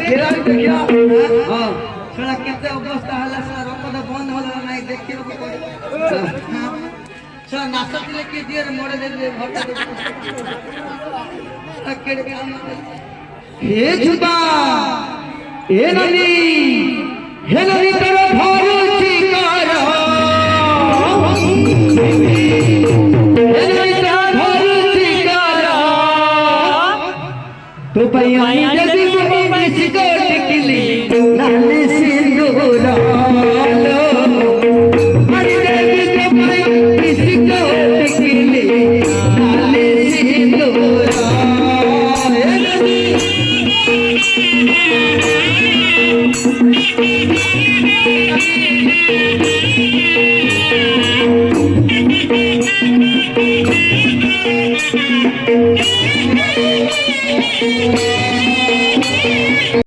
घेरा देखिया हां साला केते अवस्था हला साला रपद बंद होला नाही देखियो हां साला नाचत लेके दियर मोड़े दे अकेले काम हे जुबा ए ननी तेरा भारू चिकारा तो भैया जल्दी में सिकोट किली लाल सिंदूरा लो अरे जल्दी तो भैया सिकोट किली लाल सिंदूरा